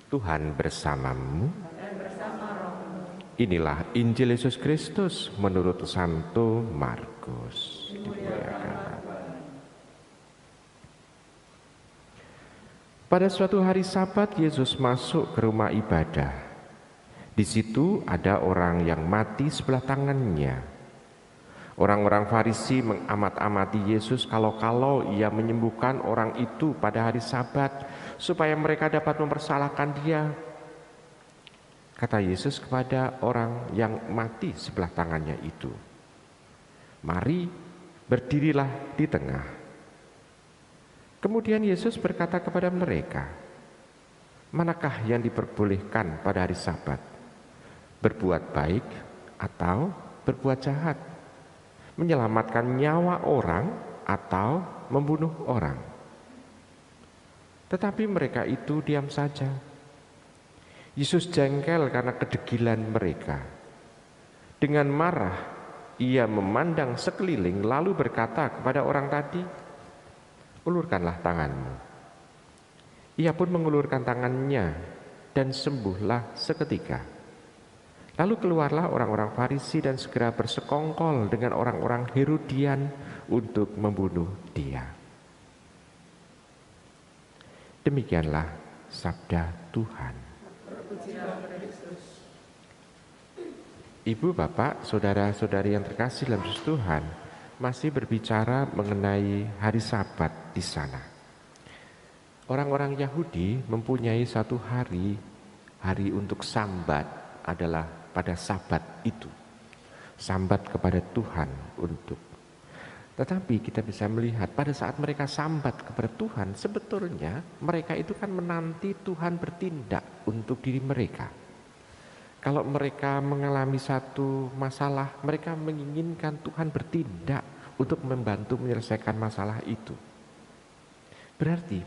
Tuhan bersamamu. dan bersama rohmu. Inilah Injil Yesus Kristus menurut Santo Markus. Dimuliakan. Pada suatu hari Sabat, Yesus masuk ke rumah ibadah. Di situ ada orang yang mati sebelah tangannya. Orang-orang Farisi mengamat-amati Yesus kalau-kalau ia menyembuhkan orang itu pada hari Sabat, supaya mereka dapat mempersalahkan dia. Kata Yesus kepada orang yang mati sebelah tangannya itu, "Mari, berdirilah di tengah." Kemudian Yesus berkata kepada mereka, "Manakah yang diperbolehkan pada hari Sabat? Berbuat baik atau berbuat jahat? Menyelamatkan nyawa orang atau membunuh orang?" Tetapi mereka itu diam saja. Yesus jengkel karena kedegilan mereka. Dengan marah, ia memandang sekeliling lalu berkata kepada orang tadi, "Ulurkanlah tanganmu." Ia pun mengulurkan tangannya dan sembuhlah seketika. Lalu keluarlah orang-orang Farisi dan segera bersekongkol dengan orang-orang Herodian untuk membunuh dia. Demikianlah sabda Tuhan. Ibu, bapak, saudara-saudari yang terkasih dalam Yesus Tuhan, masih berbicara mengenai hari Sabat di sana. Orang-orang Yahudi mempunyai satu hari untuk sambat adalah pada Sabat itu. Sambat kepada Tuhan untuk. Tetapi kita bisa melihat pada saat mereka sambat kepada Tuhan, sebetulnya mereka itu kan menanti Tuhan bertindak untuk diri mereka. Kalau mereka mengalami satu masalah, mereka menginginkan Tuhan bertindak untuk membantu menyelesaikan masalah itu. Berarti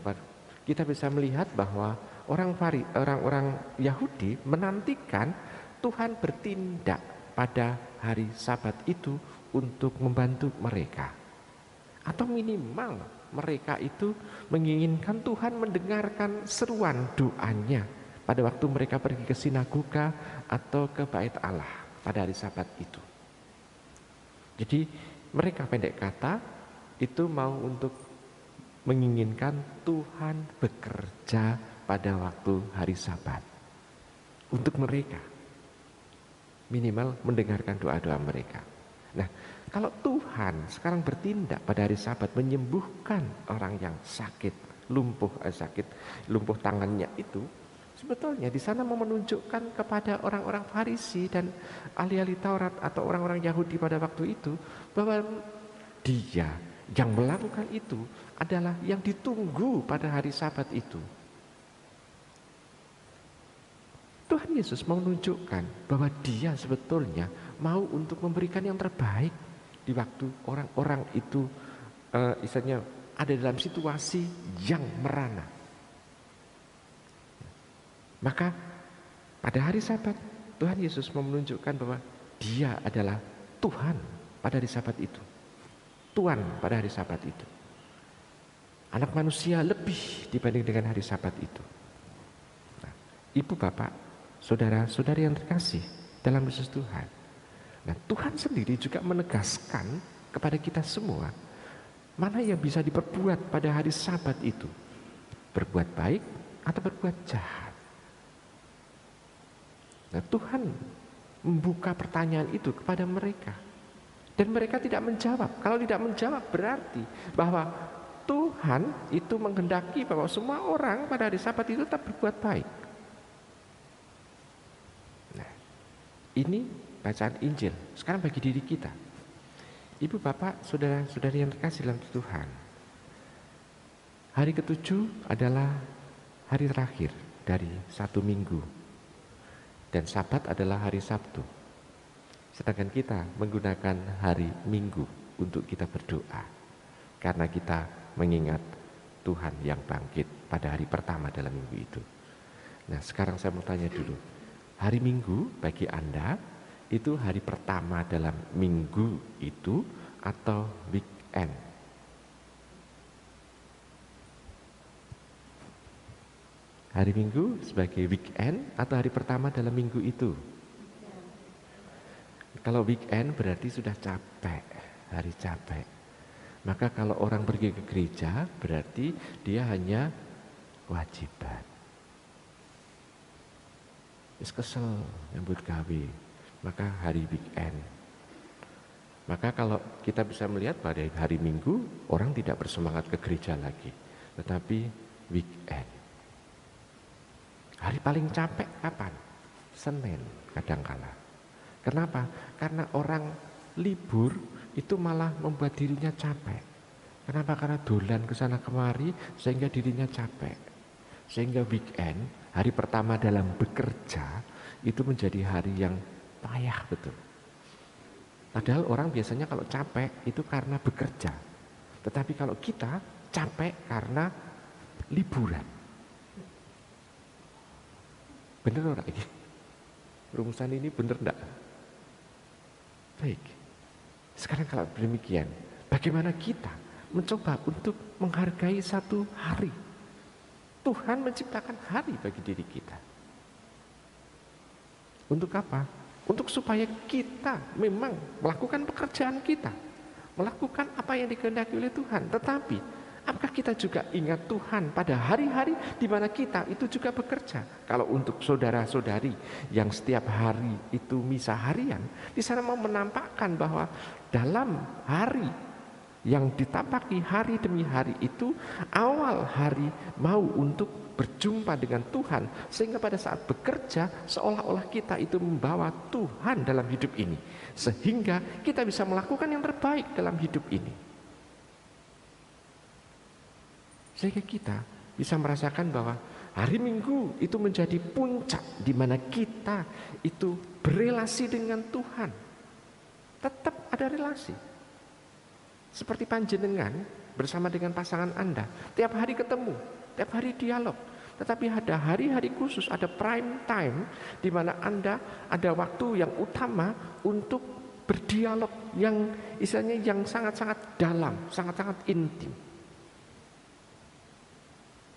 kita bisa melihat bahwa orang-orang Yahudi menantikan Tuhan bertindak pada hari Sabat itu untuk membantu mereka. Atau minimal mereka itu menginginkan Tuhan mendengarkan seruan doanya pada waktu mereka pergi ke sinagoga atau ke bait Allah pada hari Sabat itu. Jadi mereka pendek kata itu mau untuk menginginkan Tuhan bekerja pada waktu hari Sabat untuk mereka, minimal mendengarkan doa-doa mereka. Nah, kalau Tuhan sekarang bertindak pada hari Sabat menyembuhkan orang yang sakit, lumpuh tangannya itu, sebetulnya di sana mau menunjukkan kepada orang-orang Farisi dan ahli-ahli Taurat atau orang-orang Yahudi pada waktu itu bahwa dia yang melakukan itu adalah yang ditunggu pada hari Sabat itu. Tuhan Yesus mau menunjukkan bahwa dia sebetulnya mau untuk memberikan yang terbaik di waktu orang-orang itu istilahnya ada dalam situasi yang merana. Maka pada hari Sabat Tuhan Yesus mau menunjukkan bahwa dia adalah Tuhan pada hari Sabat itu. Tuhan pada hari Sabat itu. Anak manusia lebih dibanding dengan hari Sabat itu. Nah, ibu, bapak, saudara-saudari yang terkasih dalam Yesus Tuhan. Nah, Tuhan sendiri juga menegaskan kepada kita semua mana yang bisa diperbuat pada hari Sabat itu. Berbuat baik atau berbuat jahat. Nah, Tuhan membuka pertanyaan itu kepada mereka. Dan mereka tidak menjawab. Kalau tidak menjawab berarti bahwa Tuhan itu menghendaki bahwa semua orang pada hari Sabat itu tetap berbuat baik. Nah, ini bacaan Injil. Sekarang bagi diri kita. Ibu, bapak, saudara-saudari yang terkasih dalam Tuhan. Hari ke-7 adalah hari terakhir dari satu minggu. Dan Sabat adalah hari Sabtu. Sedangkan kita menggunakan hari Minggu untuk kita berdoa. Karena kita mengingat Tuhan yang bangkit pada hari pertama dalam minggu itu. Nah, sekarang saya mau tanya dulu. Hari Minggu bagi Anda itu hari pertama dalam minggu itu atau weekend? Hari Minggu sebagai weekend atau hari pertama dalam minggu itu? Kalau weekend berarti sudah capek, hari capek. Maka kalau orang pergi ke gereja berarti dia hanya kewajiban. Wis kesel nyambut gawe, maka hari weekend. Maka kalau kita bisa melihat pada hari Minggu orang tidak bersemangat ke gereja lagi, tetapi weekend. Hari paling capek kapan? Senin kadangkala. Kenapa? Karena orang libur itu malah membuat dirinya capek. Kenapa? Karena dolan ke sana kemari sehingga dirinya capek. Sehingga weekend, hari pertama dalam bekerja itu menjadi hari yang payah betul. Padahal orang biasanya kalau capek itu karena bekerja. Tetapi kalau kita capek karena liburan. Bener orang ini? Rumusan ini bener enggak? Baik. Sekarang kalau demikian, bagaimana kita mencoba untuk menghargai satu hari? Tuhan menciptakan hari bagi diri kita. Untuk apa? Untuk supaya kita memang melakukan pekerjaan kita, melakukan apa yang dikehendaki oleh Tuhan. Tetapi apakah kita juga ingat Tuhan pada hari-hari di mana kita itu juga bekerja? Kalau untuk saudara-saudari yang setiap hari itu misa harian, di sana mau menampakkan bahwa dalam hari yang ditapaki hari demi hari itu, awal hari mau untuk berjumpa dengan Tuhan, sehingga pada saat bekerja seolah-olah kita itu membawa Tuhan dalam hidup ini, sehingga kita bisa melakukan yang terbaik dalam hidup ini. Sehingga kita bisa merasakan bahwa hari Minggu itu menjadi puncak di mana kita itu berelasi dengan Tuhan. Tetap ada relasi. Seperti panjenengan bersama dengan pasangan Anda, tiap hari ketemu, tiap hari dialog. Tetapi ada hari-hari khusus, ada prime time di mana Anda ada waktu yang utama untuk berdialog yang istilahnya yang sangat-sangat dalam, sangat-sangat intim.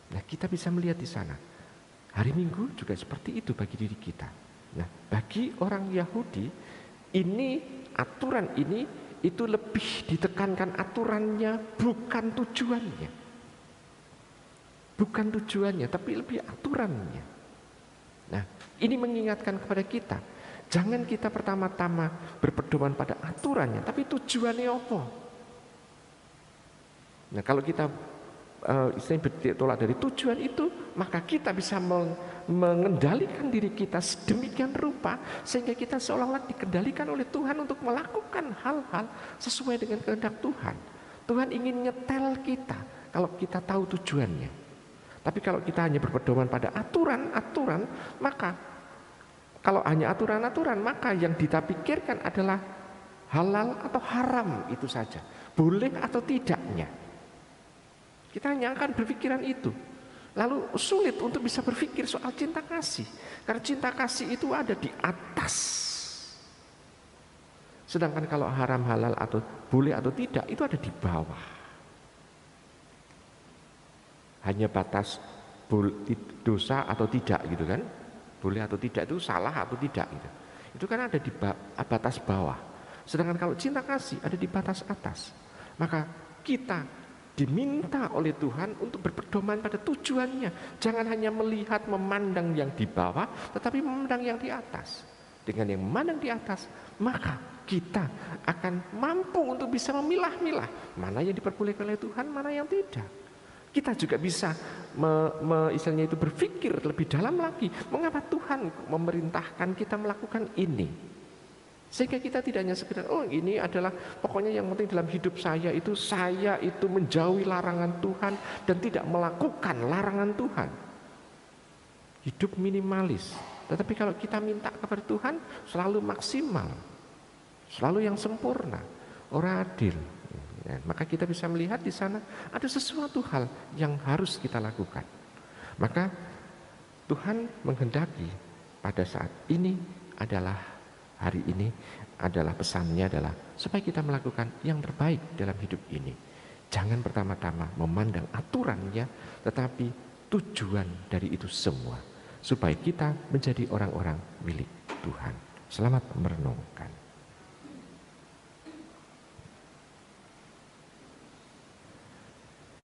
Nah, kita bisa melihat di sana. Hari Minggu juga seperti itu bagi diri kita. Nah, bagi orang Yahudi, ini aturan ini itu lebih ditekankan aturannya, bukan tujuannya. Bukan tujuannya, tapi lebih aturannya. Nah, ini mengingatkan kepada kita, jangan kita pertama-tama berpedoman pada aturannya, tapi tujuannya apa? Nah, kalau kita istilahnya bertolak dari tujuan itu, maka kita bisa mengendalikan diri kita sedemikian rupa sehingga kita seolah-olah dikendalikan oleh Tuhan untuk melakukan hal-hal sesuai dengan kehendak Tuhan. Tuhan ingin nyetel kita kalau kita tahu tujuannya. Tapi kalau kita hanya berpedoman pada aturan-aturan, maka kalau hanya aturan-aturan, maka yang kita pikirkan adalah halal atau haram itu saja, boleh atau tidaknya. Kita hanya akan berpikiran itu. Lalu sulit untuk bisa berpikir soal cinta kasih. Karena cinta kasih itu ada di atas. Sedangkan kalau haram, halal atau boleh atau tidak itu ada di bawah. Hanya batas dosa atau tidak gitu kan. Boleh atau tidak itu salah atau tidak gitu. Itu kan ada di batas bawah. Sedangkan kalau cinta kasih ada di batas atas. Maka kita diminta oleh Tuhan untuk berpedoman pada tujuannya. Jangan hanya melihat, memandang yang di bawah, tetapi memandang yang di atas. Dengan yang memandang di atas, maka kita akan mampu untuk bisa memilah-milah mana yang diperbolehkan oleh Tuhan, mana yang tidak. Kita juga bisa istilahnya itu berpikir lebih dalam lagi, mengapa Tuhan memerintahkan kita melakukan ini. Sehingga kita tidak hanya sekedar, oh ini adalah pokoknya yang penting dalam hidup saya itu menjauhi larangan Tuhan dan tidak melakukan larangan Tuhan. Hidup minimalis. Tetapi kalau kita minta kepada Tuhan selalu maksimal, selalu yang sempurna, orang adil. Ya, maka kita bisa melihat di sana ada sesuatu hal yang harus kita lakukan. Maka Tuhan menghendaki pada saat ini adalah hari ini adalah pesannya adalah supaya kita melakukan yang terbaik dalam hidup ini. Jangan pertama-tama memandang aturannya, tetapi tujuan dari itu semua, supaya kita menjadi orang-orang milik Tuhan. Selamat merenungkan.